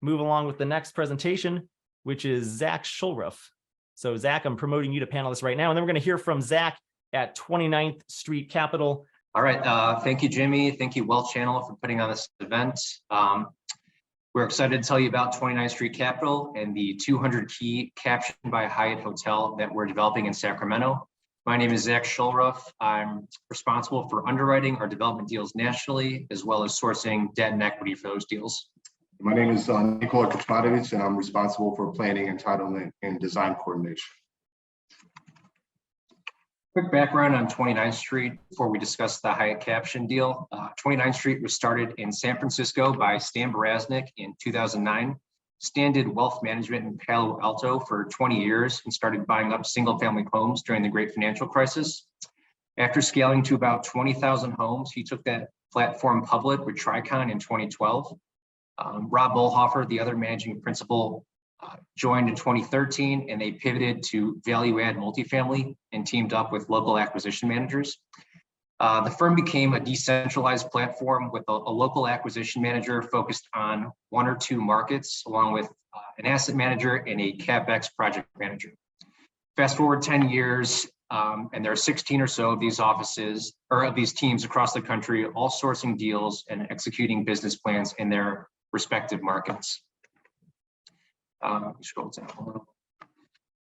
move along with the next presentation, which is Zach Schulruff. So Zach, I'm promoting you to panelist right now, and then we're going to hear from Zach at 29th Street Capital. All right, thank you, Jimmy. Thank you, Wealth Channel, for putting on this event. We're excited to tell you about 29th Street Capital and the 200 key captioned by Hyatt hotel that we're developing in Sacramento. My name is Zach Schulruff. I'm responsible for underwriting our development deals nationally, as well as sourcing debt and equity for those deals. My name is Nikola Kuzmanovic, and I'm responsible for planning, entitlement, and design coordination. Quick background on 29th Street before we discuss the Hyatt caption deal. 29th Street was started in San Francisco by Stan Barasnik in 2009. Stan did wealth management in Palo Alto for 20 years and started buying up single family homes during the great financial crisis. After scaling to about 20,000 homes, he took that platform public with Tricon in 2012. Rob Bolhofer, the other managing principal, joined in 2013, and they pivoted to value add multifamily and teamed up with local acquisition managers. The firm became a decentralized platform with a local acquisition manager focused on 1 or 2 markets, along with an asset manager and a CapEx project manager. Fast forward 10 years, and there are 16 or so of these offices or of these teams across the country, all sourcing deals and executing business plans in their respective markets. Scroll down a little.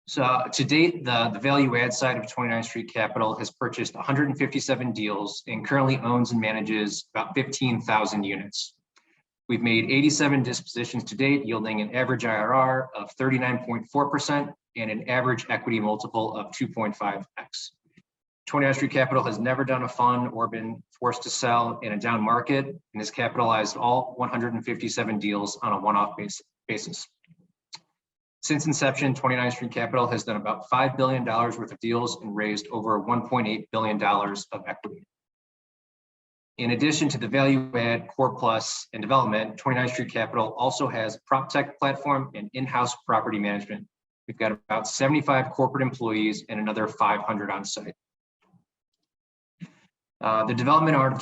So to date, the value add side of 29th Street Capital has purchased 157 deals and currently owns and manages about 15,000 units. We've made 87 dispositions to date, yielding an average IRR of 39.4% and an average equity multiple of 2.5x. 29th Street Capital has never done a fund or been forced to sell in a down market and has capitalized all 157 deals on a one-off basis. Since inception, 29th Street Capital has done about $5 billion worth of deals and raised over $1.8 billion of equity. In addition to the value add, core plus, and development, 29th Street Capital also has a prop tech platform and in-house property management. We've got about 75 corporate employees and another 500 on site. The development arm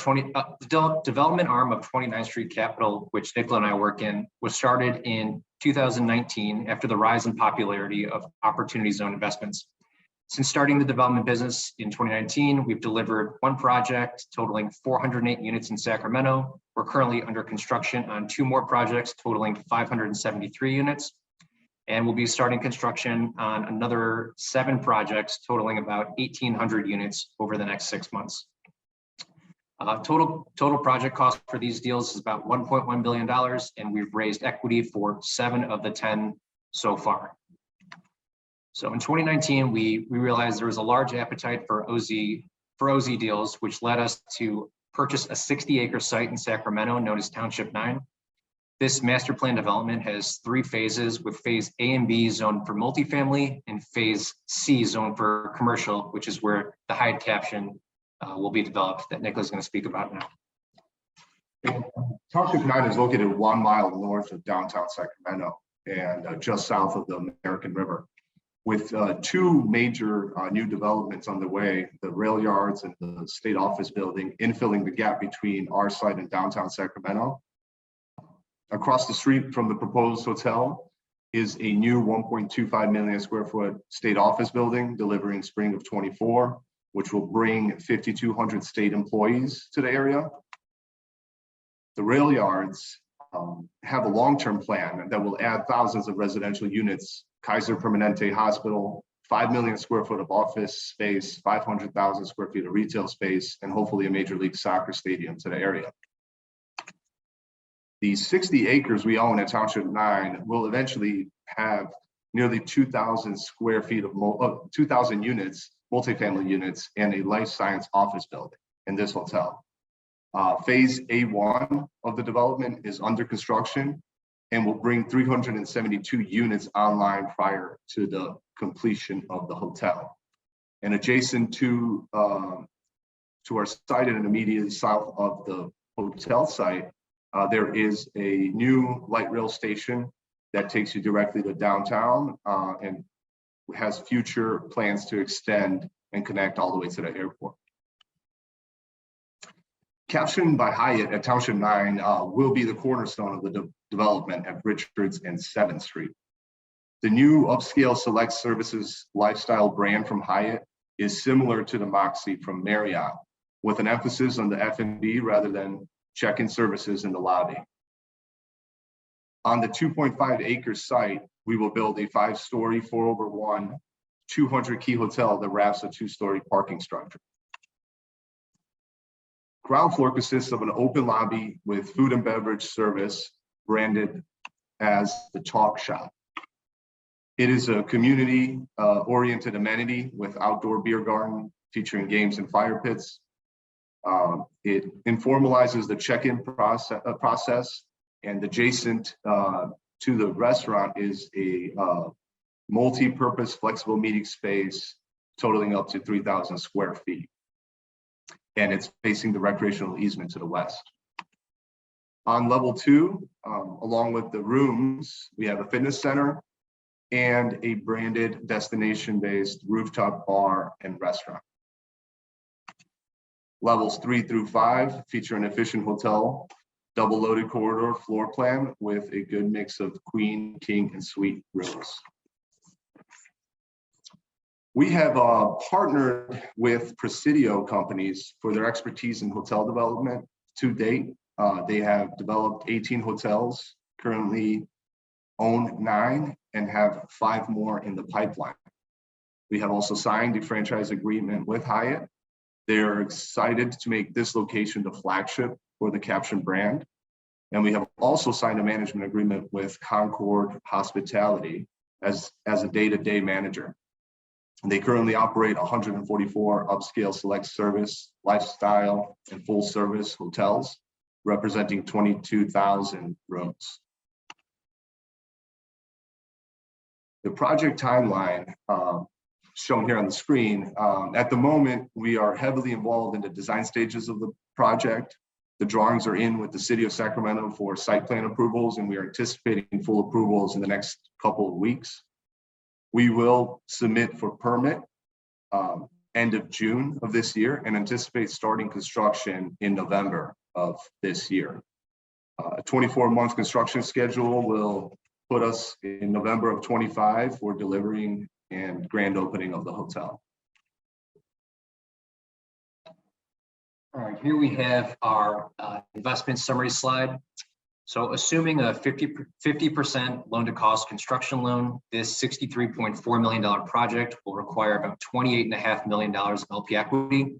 of 29th Street Capital, which Nikola and I work in, was started in 2019 after the rise in popularity of opportunity zone investments. Since starting the development business in 2019, we've delivered 1 project totaling 408 units in Sacramento. We're currently under construction on 2 more projects totaling 573 units. And we'll be starting construction on another 7 projects totaling about 1,800 units over the next 6 months. Total project cost for these deals is about $1.1 billion, and we've raised equity for 7 of the 10 so far. So in 2019, we realized there was a large appetite for OZ deals, which led us to purchase a 60-acre site in Sacramento known as Township 9. This master plan development has 3 phases, with phase A and B zoned for multifamily and phase C zoned for commercial, which is where the Hyatt caption will be developed that Nicholas is going to speak about now. Township 9 is located 1 mile north of downtown Sacramento and just south of the American River. With 2 major new developments underway, the rail yards and the state office building, infilling the gap between our site and downtown Sacramento. Across the street from the proposed hotel is a new 1.25 million square foot state office building delivering spring of 24, which will bring 5,200 state employees to the area. The rail yards have a long-term plan that will add thousands of residential units, Kaiser Permanente Hospital, 5 million square foot of office space, 500,000 square feet of retail space, and hopefully a major league soccer stadium to the area. The 60 acres we own at Township 9 will eventually have nearly 2,000 square feet of 2,000 units, multifamily units, and a life science office building in this hotel. Phase A1 of the development is under construction and will bring 372 units online prior to the completion of the hotel. And adjacent to our site and immediately south of the hotel site, there is a new light rail station that takes you directly to downtown and has future plans to extend and connect all the way to the airport. Caption by Hyatt at Township 9 will be the cornerstone of the development at Richards and 7th Street. The new upscale select services lifestyle brand from Hyatt is similar to the Moxie from Marriott, with an emphasis on the F&B rather than check-in services in the lobby. On the 2.5 acre site, we will build a 5-story, 4/1, 200-key hotel that wraps a 2-story parking structure. Ground floor consists of an open lobby with food and beverage service branded as the Talk Shop. It is a community oriented amenity with outdoor beer garden featuring games and fire pits. It informalizes the check-in process, and adjacent to the restaurant is a multi-purpose flexible meeting space totaling up to 3,000 square feet. And it's facing the recreational easement to the west. On level 2, along with the rooms, we have a fitness center and a branded destination-based rooftop bar and restaurant. Levels 3 through 5 feature an efficient hotel, double loaded corridor floor plan with a good mix of queen, king, and suite rooms. We have partnered with Presidio companies for their expertise in hotel development to date. They have developed 18 hotels, currently own 9, and have 5 more in the pipeline. We have also signed a franchise agreement with Hyatt. They're excited to make this location the flagship for the Caption brand. And we have also signed a management agreement with Concord Hospitality as a day-to-day manager. They currently operate 144 upscale select service, lifestyle, and full service hotels, representing 22,000 rooms. The project timeline shown here on the screen, at the moment, we are heavily involved in the design stages of the project. The drawings are in with the City of Sacramento for site plan approvals, and we are anticipating full approvals in the next couple of weeks. We will submit for permit end of June of this year and anticipate starting construction in November of this year. A 24-month construction schedule will put us in November of 25 for delivering and grand opening of the hotel. All right, here we have our investment summary slide. So assuming a 50% loan to cost construction loan, this $63.4 million project will require about $28.5 million of LP equity.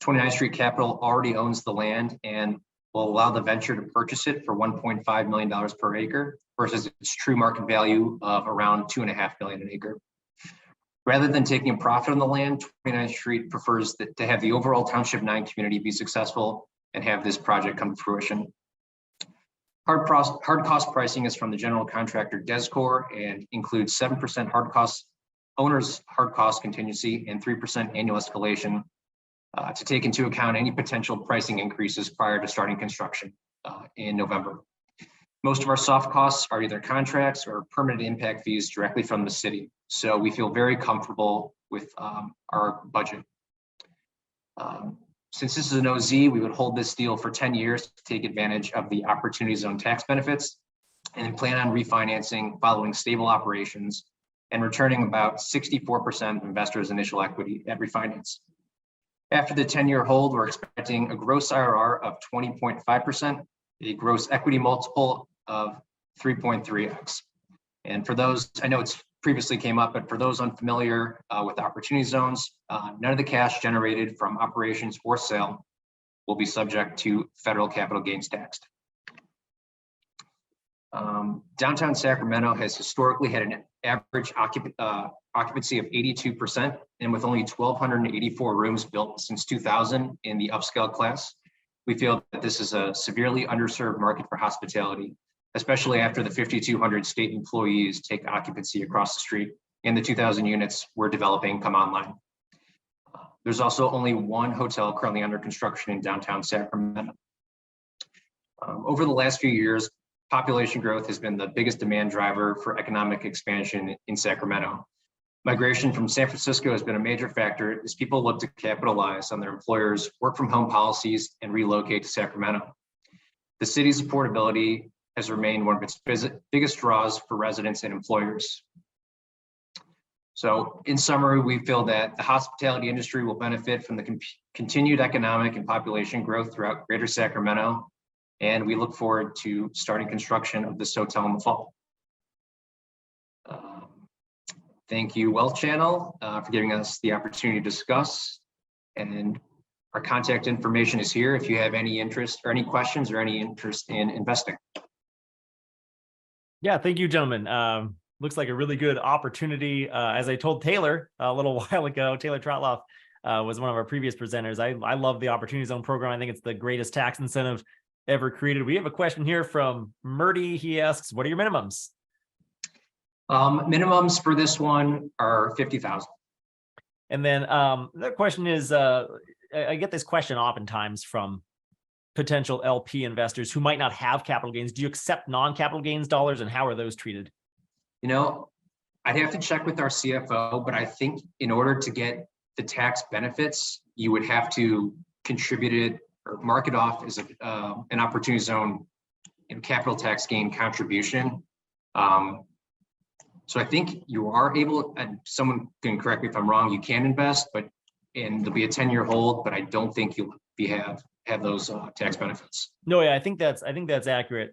29th Street Capital already owns the land and will allow the venture to purchase it for $1.5 million per acre versus its true market value of around $2.5 million an acre. Rather than taking a profit on the land, 29th Street prefers to have the overall Township 9 community be successful and have this project come to fruition. Hard cost pricing is from the general contractor Descor and includes 7% hard cost, owner's hard cost contingency and 3% annual escalation to take into account any potential pricing increases prior to starting construction in November. Most of our soft costs are either contracts or permanent impact fees directly from the city. So we feel very comfortable with our budget. Since this is an OZ, we would hold this deal for 10 years to take advantage of the Opportunity Zone tax benefits and plan on refinancing following stable operations and returning about 64% of investors' initial equity at refinance. After the 10-year hold, we're expecting a gross IRR of 20.5%, a gross equity multiple of 3.3x. And for those, I know it's previously came up, but for those unfamiliar with Opportunity Zones, none of the cash generated from operations or sale will be subject to federal capital gains tax. Downtown Sacramento has historically had an average occupancy of 82%, and with only 1,284 rooms built since 2000 in the upscale class, we feel that this is a severely underserved market for hospitality, especially after the 5,200 state employees take occupancy across the street and the 2,000 units we're developing come online. There's also only one hotel currently under construction in downtown Sacramento. Over the last few years, population growth has been the biggest demand driver for economic expansion in Sacramento. Migration from San Francisco has been a major factor as people look to capitalize on their employers' work from home policies and relocate to Sacramento. The city's affordability has remained one of its biggest draws for residents and employers. So in summary, we feel that the hospitality industry will benefit from the continued economic and population growth throughout Greater Sacramento. And we look forward to starting construction of this hotel in the fall. Thank you, Wealth Channel, for giving us the opportunity to discuss. And our contact information is here if you have any interest or any questions or any interest in investing. Yeah, thank you, gentlemen. Looks like a really good opportunity. As I told Taylor a little while ago, Taylor Trotloff was one of our previous presenters. I love the Opportunity Zone program. I think it's the greatest tax incentive ever created. We have a question here from Murdy. He asks, what are your minimums? Minimums for this one are $50,000. And then the question is, I get this question oftentimes from potential LP investors who might not have capital gains. Do you accept non-capital gains dollars, and how are those treated? You know, I'd have to check with our CFO, but I think in order to get the tax benefits, you would have to contribute it or mark it off as an Opportunity Zone capital tax gain contribution. So I think you are able, and someone can correct me if I'm wrong, you can invest, and there'll be a 10-year hold, but I don't think you'll have those tax benefits. No, yeah, I think that's accurate.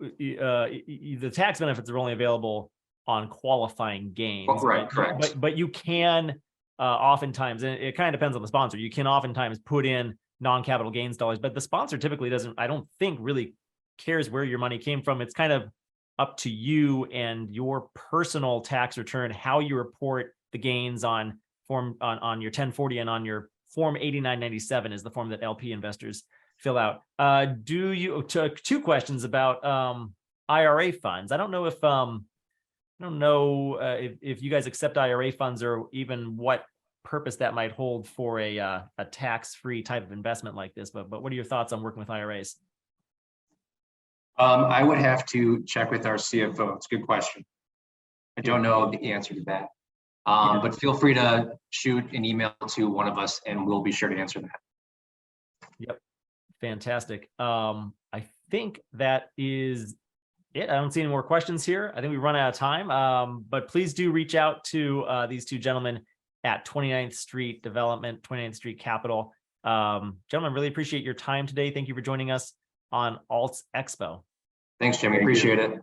The tax benefits are only available on qualifying gains. Oh, correct. But you can oftentimes, and it kind of depends on the sponsor, you can oftentimes put in non-capital gains dollars, but the sponsor typically doesn't, I don't think, really cares where your money came from. It's kind of up to you and your personal tax return, how you report the gains on your 1040 and on your Form 8997 is the form that LP investors fill out. Two questions about IRA funds. I don't know if you guys accept IRA funds, or even what purpose that might hold for a tax-free type of investment like this. But what are your thoughts on working with IRAs? I would have to check with our CFO. It's a good question. I don't know the answer to that. But feel free to shoot an email to one of us and we'll be sure to answer that. Yep. Fantastic. I think that is it. I don't see any more questions here. I think we run out of time. But please do reach out to these two gentlemen at 29th Street Development, 29th Street Capital. Gentlemen, really appreciate your time today. Thank you for joining us on Alts Expo. Thanks, Jimmy. Appreciate it.